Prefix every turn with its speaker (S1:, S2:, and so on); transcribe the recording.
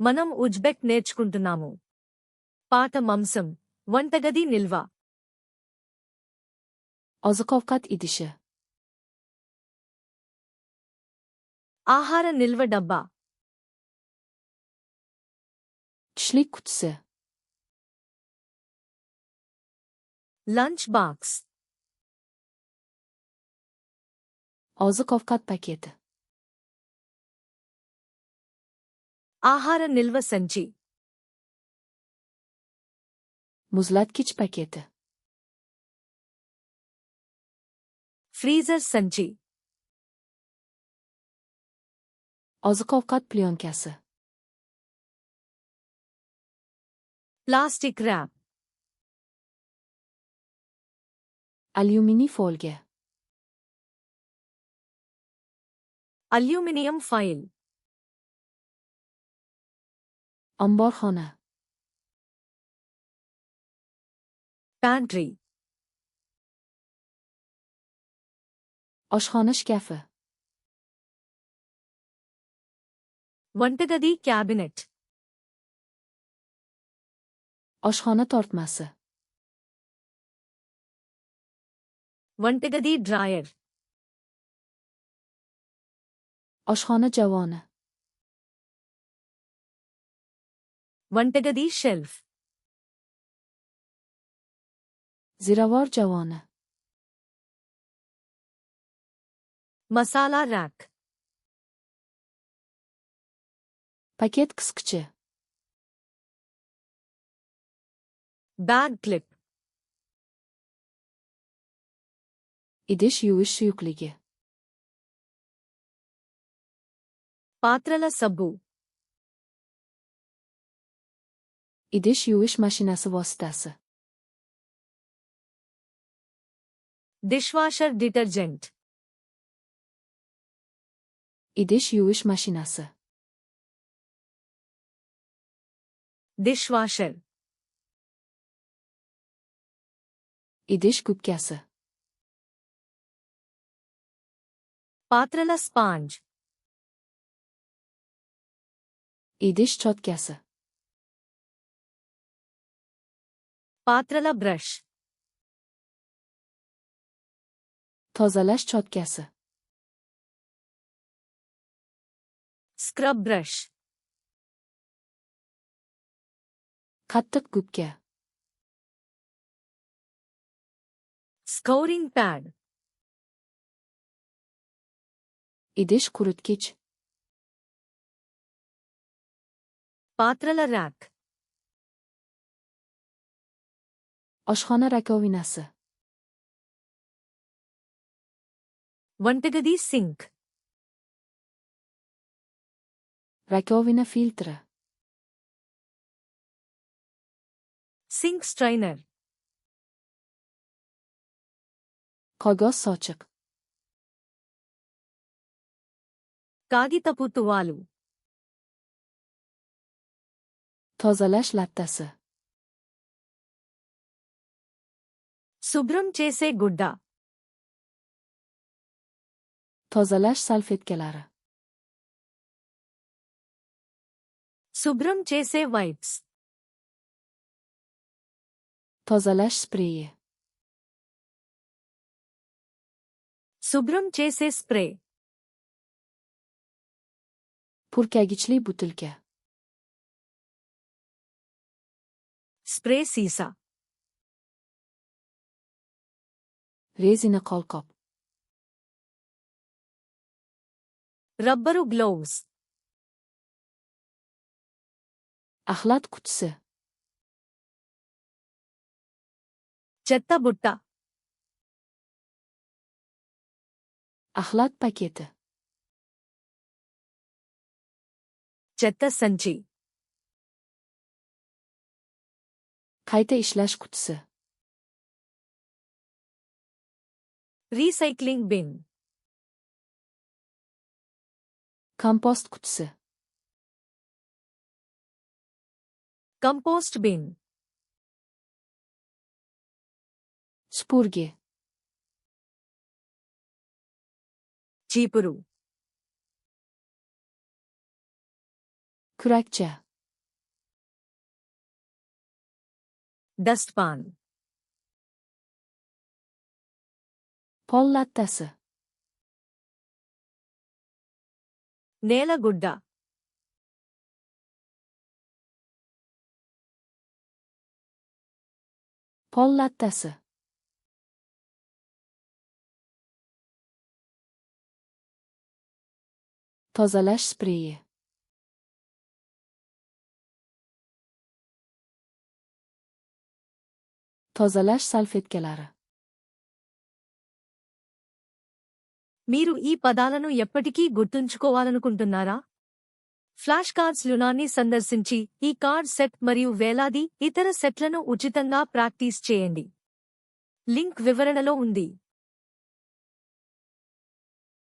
S1: మనం ఉజ్బెక్ నేర్చుకుంటున్నాము. పాట మాంసం, వంటగది నిల్వ.
S2: Oziq-ovqat idishi.
S1: ఆహార నిల్వ డబ్బా.
S2: Tushlik qutisi.
S1: Lunch box.
S2: Oziq-ovqat paketi.
S1: ఆహార నిల్వ సంచి.
S2: Muzlatkich paketi.
S1: ఫ్రీజర్ సంచి.
S2: Oziq-ovqat plyonkasi.
S1: Plastic wrap.
S2: Alyuminiy folga.
S1: Aluminium foil.
S2: Omborxona.
S1: Pantry.
S2: Oshxona shkafi.
S1: వంటగది క్యాబినెట్.
S2: Oshxona tortmasi.
S1: వంటగది డ్రాయర్.
S2: Oshxona javoni.
S1: వంటగది షెల్ఫ్.
S2: Ziravor javoni.
S1: మసాలా rack.
S2: Paket qisqichi.
S1: Bag clip.
S2: Idish yuvish suyuqligi.
S1: పాత్రల సబ్బు.
S2: Idish yuvish mashinasi vositasi.
S1: Dishwasher detergent.
S2: Idish yuvish mashinasi.
S1: Dishwasher.
S2: Idish gubkasi.
S1: పాత్రల sponge.
S2: Idish chotkasi.
S1: పాత్రల brush.
S2: Tozalash chotkasi.
S1: Scrub brush.
S2: Qattiq gubka.
S1: Scouring pad.
S2: Idish quritgich.
S1: పాత్రల rack.
S2: Oshxona rakovinasi.
S1: వంటగది sync.
S2: Rakovina filtri.
S1: Sink strainer.
S2: Qog'oz sochiq.
S1: కాగితపు తువాలు.
S2: Tozalash lattasi.
S1: శుభ్రం చేసే గుడ్డ.
S2: Tozalash salfetkalari.
S1: శుభ్రం చేసే వైప్స్.
S2: Tozalash spreyi.
S1: శుభ్రం చేసే స్ప్రే.
S2: Purkagichli butilka.
S1: స్ప్రే సీసా.
S2: Rezina qolqop.
S1: Rubber gloves.
S2: Axlat qutisi.
S1: చెత్త బుట్ట.
S2: Axlat paketi.
S1: చెత్త సంచి.
S2: Qayta ishlash qutisi.
S1: Recycling bin.
S2: Kompost qutisi.
S1: Compost bin.
S2: Supurgi.
S1: చీపురు.
S2: Kurakcha.
S1: డస్ట్పాన్.
S2: Pol lattasi.
S1: నేలగుడ్డ.
S2: Pol lattasi. Tozalash spreyi. Tozalash salfetkalari.
S1: మీరు ఈ పదాలను ఎప్పటికీ గుర్తుంచుకోవాలనుకుంటున్నారా? ఫ్లాష్ కార్డ్స్ లునాన్ని సందర్శించి ఈ కార్డ్ సెట్ మరియు వేలాది ఇతర సెట్లను ఉచితంగా ప్రాక్టీస్ చేయండి. లింక్ వివరణలో ఉంది.